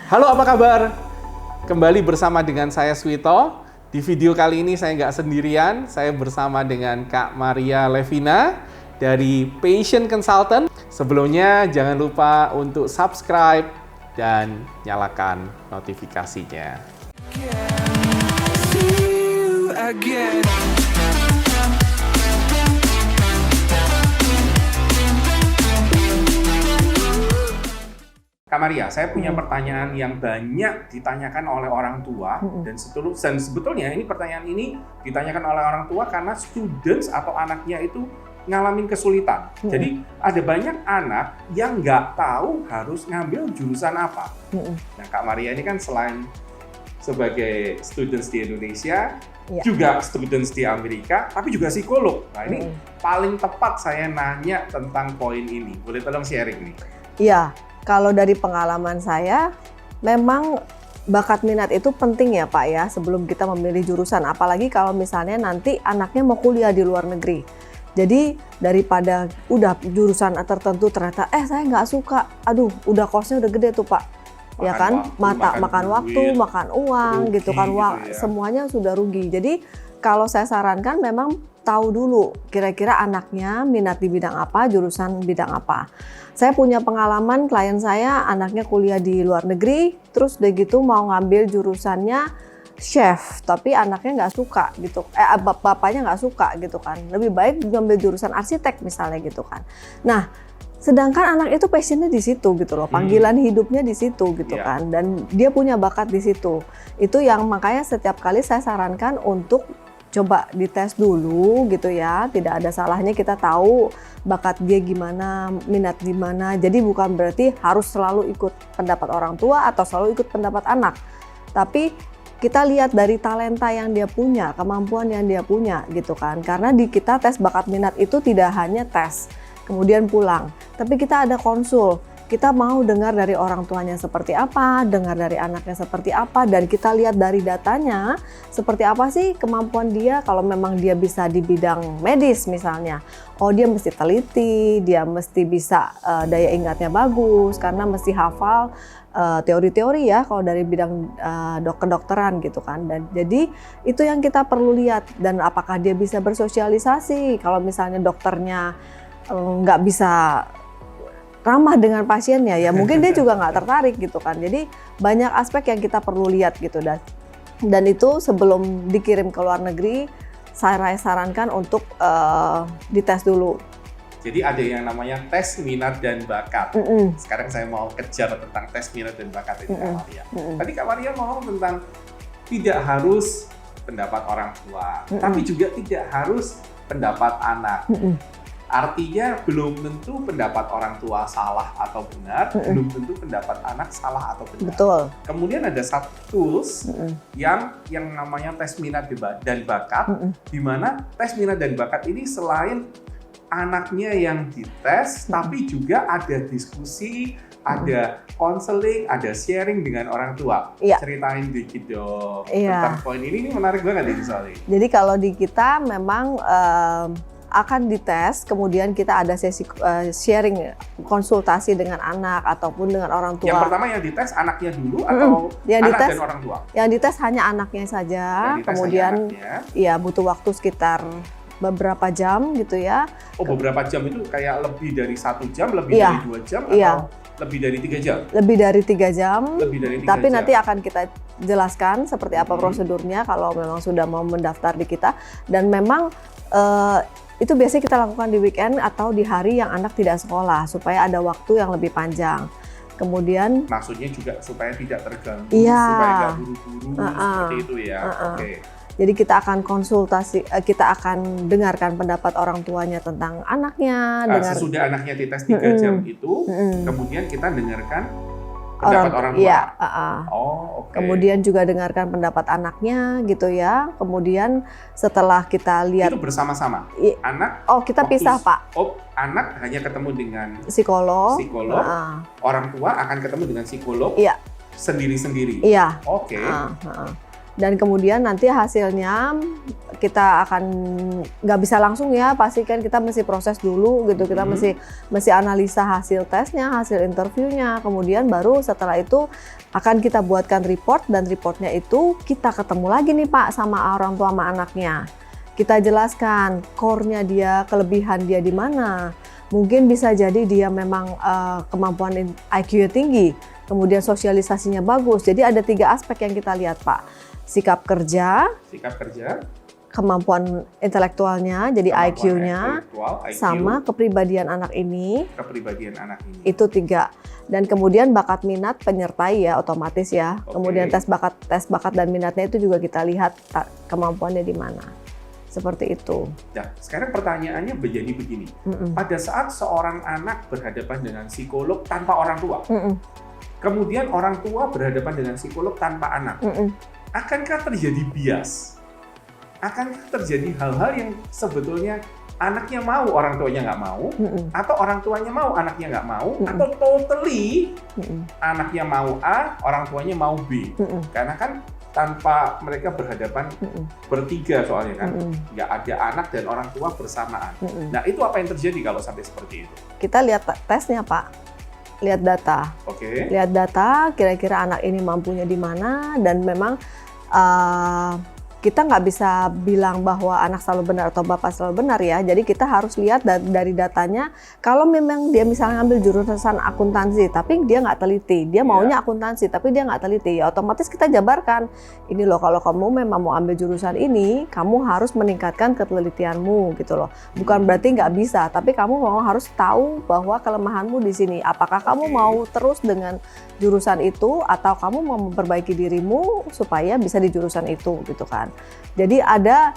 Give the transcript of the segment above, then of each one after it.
Halo, apa kabar? Kembali bersama dengan saya Swito. Di video kali ini saya nggak sendirian, saya bersama dengan Kak Maria Levina dari Patient Consultant. Sebelumnya jangan lupa untuk subscribe dan nyalakan notifikasinya. Kak Maria, saya punya pertanyaan yang banyak ditanyakan oleh orang tua dan sebetulnya ini pertanyaan ini ditanyakan oleh orang tua karena students atau anaknya itu ngalamin kesulitan. Jadi ada banyak anak yang nggak tahu harus ngambil jurusan apa. Nah, Kak Maria ini kan selain sebagai students di Indonesia, juga students di Amerika, tapi juga psikolog. Nah, ini paling tepat saya nanya tentang poin ini. Boleh tolong sharing nih? Iya. Kalau dari pengalaman saya, memang bakat minat itu penting ya Pak ya, sebelum kita memilih jurusan. Apalagi kalau misalnya nanti anaknya mau kuliah di luar negeri. Jadi daripada udah jurusan tertentu ternyata, saya nggak suka, aduh udah cost-nya udah gede tuh Pak. Ya kan, makan waktu, makan uang rugi, gitu kan, semuanya sudah rugi. Jadi kalau saya sarankan memang tahu dulu kira-kira anaknya minat di bidang apa, jurusan bidang apa. Saya punya pengalaman klien saya anaknya kuliah di luar negeri, terus udah gitu mau ngambil jurusannya chef, tapi anaknya nggak suka gitu, bapaknya nggak suka gitu kan. Lebih baik ngambil jurusan arsitek misalnya gitu kan. Nah, sedangkan anak itu passionnya di situ gitu loh, panggilan hidupnya di situ gitu kan, dan dia punya bakat di situ. Itu yang makanya setiap kali saya sarankan untuk coba dites dulu gitu ya, tidak ada salahnya kita tahu bakat dia gimana, minat gimana. Jadi bukan berarti harus selalu ikut pendapat orang tua atau selalu ikut pendapat anak. Tapi kita lihat dari talenta yang dia punya, kemampuan yang dia punya gitu kan. Karena di kita tes bakat minat itu tidak hanya tes, kemudian pulang. Tapi kita ada konsul. Kita mau dengar dari orang tuanya seperti apa, dengar dari anaknya seperti apa, dan kita lihat dari datanya seperti apa sih kemampuan dia. Kalau memang dia bisa di bidang medis misalnya, dia mesti teliti, dia mesti bisa daya ingatnya bagus, karena mesti hafal teori-teori ya kalau dari bidang kedokteran gitu kan. Dan jadi itu yang kita perlu lihat, dan apakah dia bisa bersosialisasi. Kalau misalnya dokternya nggak bisa ramah dengan pasiennya, ya mungkin dia juga nggak tertarik gitu kan. Jadi banyak aspek yang kita perlu lihat gitu, dan itu sebelum dikirim ke luar negeri saya sarankan untuk dites dulu. Jadi ada yang namanya tes minat dan bakat. Sekarang saya mau kejar tentang tes minat dan bakat ini, Kak Maria. Tadi Kak Maria ngomong tentang tidak harus pendapat orang tua, tapi juga tidak harus pendapat anak. Artinya belum tentu pendapat orang tua salah atau benar, belum tentu pendapat anak salah atau benar. Betul. Kemudian ada satu tools yang namanya tes minat dan bakat, di mana tes minat dan bakat ini selain anaknya yang dites, tapi juga ada diskusi, ada counseling, ada sharing dengan orang tua. Ceritain dikit dong tentang poin ini menarik banget ini soalnya. Jadi kalau di kita memang akan dites, kemudian kita ada sesi sharing, konsultasi dengan anak ataupun dengan orang tua. Yang pertama yang dites anaknya dulu atau anak dan orang tua? Yang dites hanya anaknya saja, kemudian ya butuh waktu sekitar beberapa jam gitu ya. Beberapa jam itu kayak lebih dari 1 jam, lebih dari 2 jam atau lebih dari 3 jam? Lebih dari 3 jam. Lebih dari 3 tapi jam. Nanti akan kita jelaskan seperti apa prosedurnya kalau memang sudah mau mendaftar di kita. Dan memang itu biasanya kita lakukan di weekend atau di hari yang anak tidak sekolah supaya ada waktu yang lebih panjang. Kemudian maksudnya juga supaya tidak terganggu, supaya nggak buru-buru seperti itu ya. Oke. Jadi kita akan konsultasi, kita akan dengarkan pendapat orang tuanya tentang anaknya. Sesudah anaknya dites 3 jam itu, kemudian kita dengarkan pendapat orang tua. Iya, Kemudian juga dengarkan pendapat anaknya gitu ya. Kemudian setelah kita lihat itu bersama-sama. Anak kita pisah, Pak. Anak hanya ketemu dengan psikolog. Orang tua akan ketemu dengan psikolog. Sendiri-sendiri. Iya. Oke. Dan kemudian nanti hasilnya kita akan nggak bisa langsung ya, pasti kan kita mesti proses dulu gitu, kita mesti analisa hasil tesnya, hasil interviewnya, kemudian baru setelah itu akan kita buatkan report, dan reportnya itu kita ketemu lagi nih Pak sama orang tua sama anaknya. Kita jelaskan core-nya dia, kelebihan dia di mana. Mungkin bisa jadi dia memang kemampuan IQ-nya tinggi, kemudian sosialisasinya bagus. Jadi ada 3 aspek yang kita lihat Pak. Sikap kerja, kemampuan intelektualnya, jadi IQ-nya, sama kepribadian anak ini. Itu 3. Dan kemudian bakat minat penyertai ya, otomatis ya. Kemudian tes bakat dan minatnya itu juga kita lihat kemampuannya di mana. Seperti itu. Nah, sekarang pertanyaannya menjadi begini. Pada saat seorang anak berhadapan dengan psikolog tanpa orang tua, kemudian orang tua berhadapan dengan psikolog tanpa anak, akankah terjadi bias? Akankah terjadi hal-hal yang sebetulnya anaknya mau, orang tuanya nggak mau, atau orang tuanya mau, anaknya nggak mau, atau totally anaknya mau A, orang tuanya mau B? Karena kan tanpa mereka berhadapan bertiga soalnya kan, nggak ada anak dan orang tua bersamaan. Nah itu apa yang terjadi kalau sampai seperti itu? Kita lihat tesnya Pak, lihat data. Lihat data, kira-kira anak ini mampunya di mana, dan memang kita nggak bisa bilang bahwa anak selalu benar atau bapak selalu benar ya. Jadi kita harus lihat dari datanya. Kalau memang dia misalnya ambil jurusan akuntansi, tapi dia nggak teliti, dia maunya akuntansi, tapi dia nggak teliti, ya otomatis kita jabarkan. Ini loh, kalau kamu memang mau ambil jurusan ini, kamu harus meningkatkan ketelitianmu gitu loh. Bukan berarti nggak bisa, tapi kamu harus tahu bahwa kelemahanmu di sini. Apakah kamu mau terus dengan jurusan itu, atau kamu mau memperbaiki dirimu supaya bisa di jurusan itu gitu kan. Jadi ada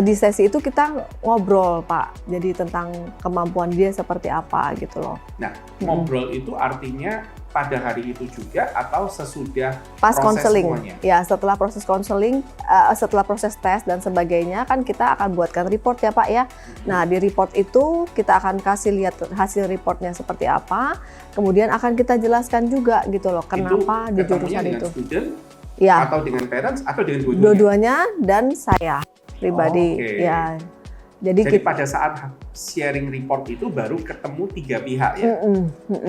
di sesi itu kita ngobrol Pak, jadi tentang kemampuan dia seperti apa gitu loh. Nah, ngobrol itu artinya pada hari itu juga atau sesudah pas proses konseling semuanya? Ya, setelah proses konseling, setelah proses tes dan sebagainya kan kita akan buatkan report ya Pak ya. Nah di report itu kita akan kasih lihat hasil reportnya seperti apa, kemudian akan kita jelaskan juga gitu loh kenapa di jurusan itu. Student, ya, atau dengan parents atau dengan dua-duanya dan saya pribadi ya. Jadi pada saat sharing report itu baru ketemu 3 pihak ya.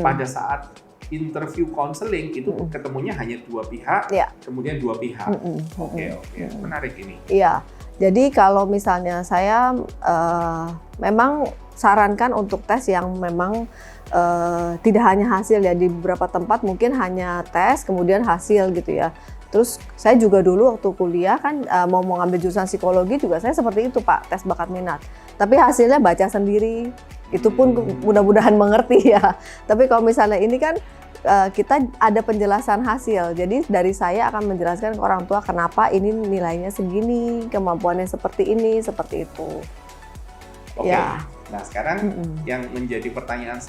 Pada saat interview konseling itu ketemunya hanya 2 pihak, kemudian 2 pihak. Oke, menarik ini. Iya, jadi kalau misalnya saya memang sarankan untuk tes yang memang tidak hanya hasil ya, di beberapa tempat mungkin hanya tes kemudian hasil gitu ya. Terus saya juga dulu waktu kuliah kan mau ngambil jurusan psikologi juga saya seperti itu Pak, tes bakat minat. Tapi hasilnya baca sendiri, itu pun mudah-mudahan mengerti ya. Tapi kalau misalnya ini kan kita ada penjelasan hasil, jadi dari saya akan menjelaskan ke orang tua kenapa ini nilainya segini, kemampuannya seperti ini, seperti itu. Ya. Nah sekarang yang menjadi pertanyaan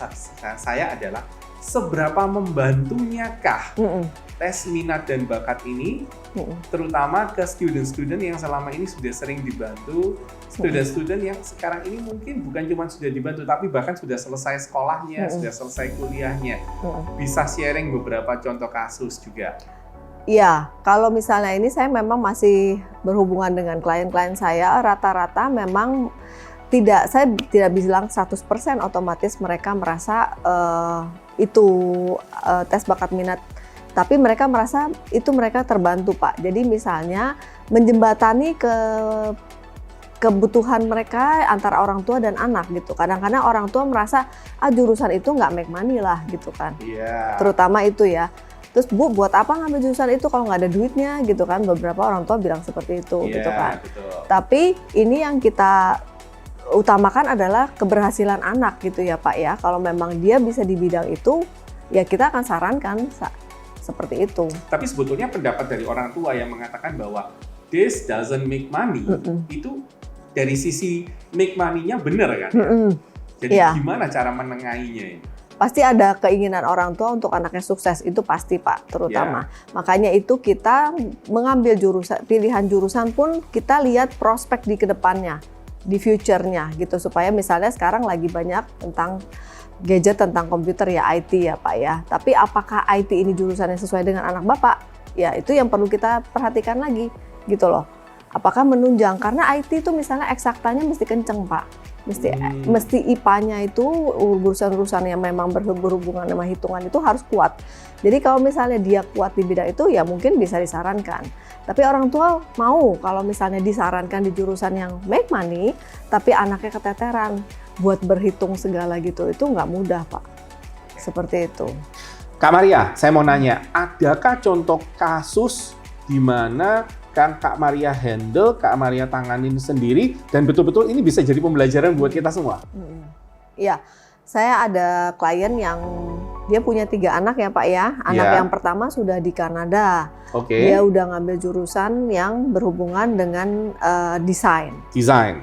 saya adalah seberapa membantuyakah tes minat dan bakat ini, terutama ke student-student yang selama ini sudah sering dibantu, student-student yang sekarang ini mungkin bukan cuma sudah dibantu, tapi bahkan sudah selesai sekolahnya, sudah selesai kuliahnya. Bisa sharing beberapa contoh kasus juga. Iya, kalau misalnya ini saya memang masih berhubungan dengan klien-klien saya, rata-rata memang saya tidak bilang 100% otomatis mereka merasa tes bakat minat, tapi mereka merasa itu mereka terbantu Pak. Jadi misalnya menjembatani kebutuhan mereka antara orang tua dan anak gitu. Kadang-kadang orang tua merasa jurusan itu nggak make money lah gitu kan. Terutama itu ya. Terus Bu, buat apa ngambil jurusan itu kalau nggak ada duitnya gitu kan. Beberapa orang tua bilang seperti itu gitu kan. Betul. Tapi ini yang kita utamakan adalah keberhasilan anak gitu ya Pak ya. Kalau memang dia bisa di bidang itu, ya kita akan sarankan seperti itu. Tapi sebetulnya pendapat dari orang tua yang mengatakan bahwa this doesn't make money, itu dari sisi make money-nya benar kan? Jadi gimana cara menengahinya ini? Pasti ada keinginan orang tua untuk anaknya sukses, itu pasti Pak, terutama. Makanya itu kita mengambil pilihan jurusan pun kita lihat prospek di kedepannya, di future-nya gitu, supaya misalnya sekarang lagi banyak tentang gadget, tentang komputer ya, IT ya Pak ya. Tapi apakah IT ini jurusan yang sesuai dengan anak Bapak? Ya itu yang perlu kita perhatikan lagi. gitu loh. Apakah menunjang? Karena IT itu misalnya eksaktanya mesti kenceng Pak, mesti IPA-nya itu urusan-urusan yang memang berhubungan sama hitungan itu harus kuat. Jadi kalau misalnya dia kuat di bidang itu ya mungkin bisa disarankan. Tapi orang tua mau kalau misalnya disarankan di jurusan yang make money, tapi anaknya keteteran buat berhitung segala gitu, itu nggak mudah Pak. Seperti itu. Kak Maria, saya mau nanya, adakah contoh kasus di mana kan Kak Maria handle, Kak Maria tanganin sendiri, dan betul-betul ini bisa jadi pembelajaran buat kita semua? Iya, saya ada klien yang dia punya 3 anak ya Pak ya. Anak yang pertama sudah di Kanada. Dia udah ngambil jurusan yang berhubungan dengan desain.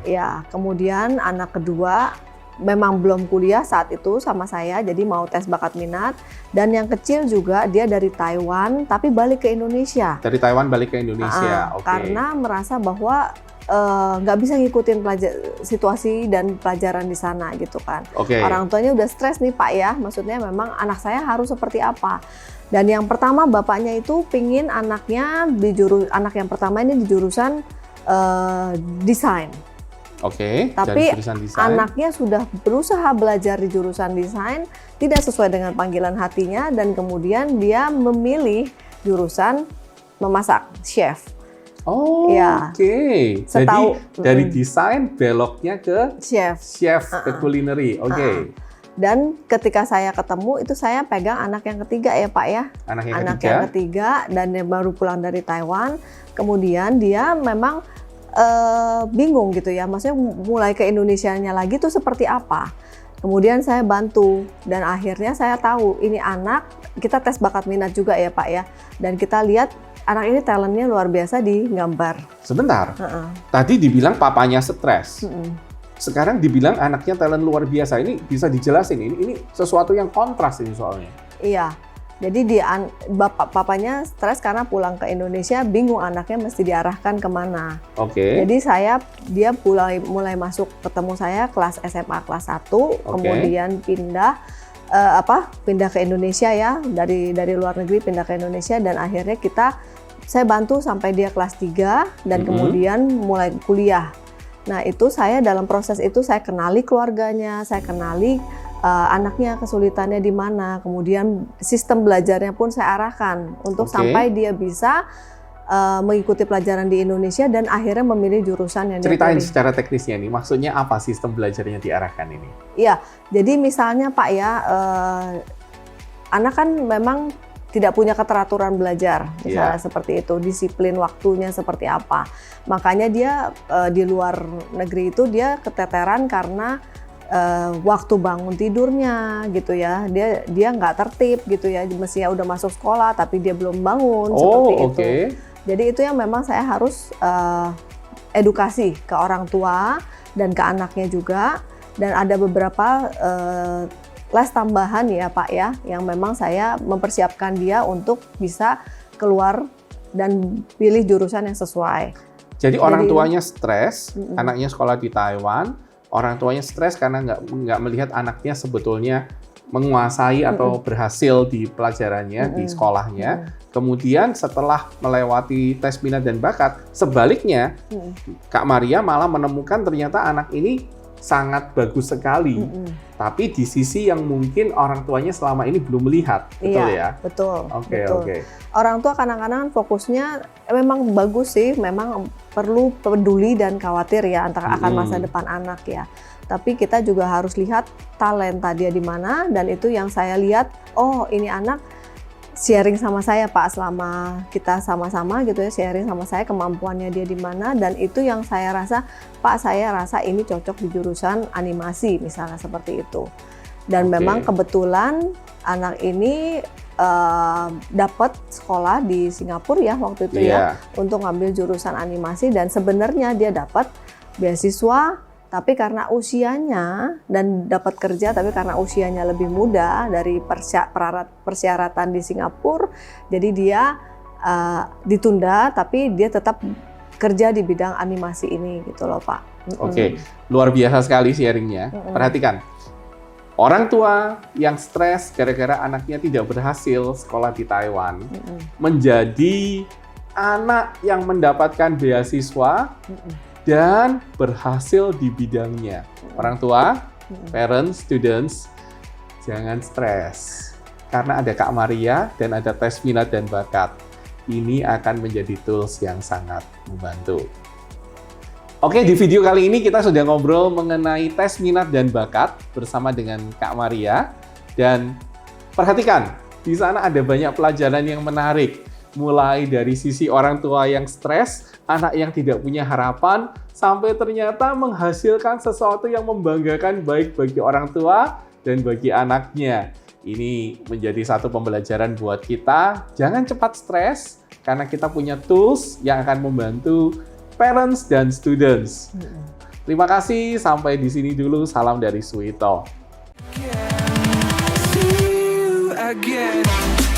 Ya, kemudian anak kedua memang belum kuliah saat itu sama saya, jadi mau tes bakat minat. Dan yang kecil juga dia dari Taiwan, tapi balik ke Indonesia. Dari Taiwan balik ke Indonesia, karena merasa bahwa nggak bisa ngikutin situasi dan pelajaran di sana gitu kan. Orang tuanya udah stres nih Pak ya, maksudnya memang anak saya harus seperti apa. Dan yang pertama bapaknya itu pingin anaknya anak yang pertama ini di jurusan desain. Tapi anaknya sudah berusaha belajar di jurusan desain, tidak sesuai dengan panggilan hatinya, dan kemudian dia memilih jurusan memasak, chef. Jadi dari desain beloknya ke chef ke culinary. Dan ketika saya ketemu itu saya pegang anak yang ketiga ya Pak ya. Anak yang ketiga dan dia baru pulang dari Taiwan. Kemudian dia memang bingung gitu ya, maksudnya mulai ke Indonesianya lagi tuh seperti apa. Kemudian saya bantu dan akhirnya saya tahu ini anak, kita tes bakat minat juga ya Pak ya, dan kita lihat anak ini talentnya luar biasa di gambar. Sebentar, tadi dibilang papanya stres, sekarang dibilang anaknya talent luar biasa, ini bisa dijelasin, ini sesuatu yang kontras ini soalnya. Iya. Jadi papanya stres karena pulang ke Indonesia, bingung anaknya mesti diarahkan kemana. Jadi dia mulai masuk ketemu saya kelas SMA kelas 1, kemudian pindah ke Indonesia ya, dari luar negeri pindah ke Indonesia, dan akhirnya saya bantu sampai dia kelas 3 dan kemudian mulai kuliah. Nah itu saya dalam proses itu saya kenali keluarganya, saya kenali anaknya kesulitannya di mana, kemudian sistem belajarnya pun saya arahkan untuk sampai dia bisa mengikuti pelajaran di Indonesia dan akhirnya memilih jurusan yang dia pilih. Ceritain secara teknisnya nih, maksudnya apa sistem belajarnya diarahkan ini? Iya, jadi misalnya Pak ya, anak kan memang tidak punya keteraturan belajar, misalnya seperti itu, disiplin waktunya seperti apa. Makanya dia di luar negeri itu dia keteteran karena waktu bangun tidurnya gitu ya, dia nggak tertib gitu ya, mestinya udah masuk sekolah tapi dia belum bangun seperti itu. Jadi itu yang memang saya harus edukasi ke orang tua dan ke anaknya juga, dan ada beberapa les tambahan ya Pak ya, yang memang saya mempersiapkan dia untuk bisa keluar dan pilih jurusan yang sesuai. Jadi orang tuanya stres, anaknya sekolah di Taiwan. Orang tuanya stres karena nggak melihat anaknya sebetulnya menguasai atau berhasil di pelajarannya, di sekolahnya. Kemudian setelah melewati tes minat dan bakat, sebaliknya Kak Maria malah menemukan ternyata anak ini sangat bagus sekali. Tapi di sisi yang mungkin orang tuanya selama ini belum melihat, betul ya? Betul. Oke. Orang tua kadang-kadang fokusnya memang bagus sih, memang perlu peduli dan khawatir ya akan masa depan anak ya. Tapi kita juga harus lihat talenta dia di mana, dan itu yang saya lihat, oh ini anak sharing sama saya Pak, selama kita sama-sama gitu ya, sharing sama saya kemampuannya dia di mana, dan itu yang saya rasa, Pak saya rasa ini cocok di jurusan animasi misalnya seperti itu. Dan memang kebetulan anak ini dapat sekolah di Singapura ya waktu itu ya, untuk ngambil jurusan animasi, dan sebenarnya dia dapat beasiswa, tapi karena usianya, dan dapat kerja tapi karena usianya lebih muda dari persyaratan di Singapura, jadi dia ditunda, tapi dia tetap kerja di bidang animasi ini gitu loh Pak. Luar biasa sekali sharingnya. Perhatikan, orang tua yang stres gara-gara anaknya tidak berhasil sekolah di Taiwan menjadi anak yang mendapatkan beasiswa dan berhasil di bidangnya. Orang tua, parents, students, jangan stres. Karena ada Kak Maria dan ada tes minat dan bakat. Ini akan menjadi tools yang sangat membantu. Oke, di video kali ini kita sudah ngobrol mengenai tes minat dan bakat bersama dengan Kak Maria. Dan perhatikan, di sana ada banyak pelajaran yang menarik. Mulai dari sisi orang tua yang stres, anak yang tidak punya harapan, sampai ternyata menghasilkan sesuatu yang membanggakan baik bagi orang tua dan bagi anaknya. Ini menjadi satu pembelajaran buat kita. Jangan cepat stres, karena kita punya tools yang akan membantu parents dan students. Terima kasih, sampai di sini dulu. Salam dari Suito. See you again.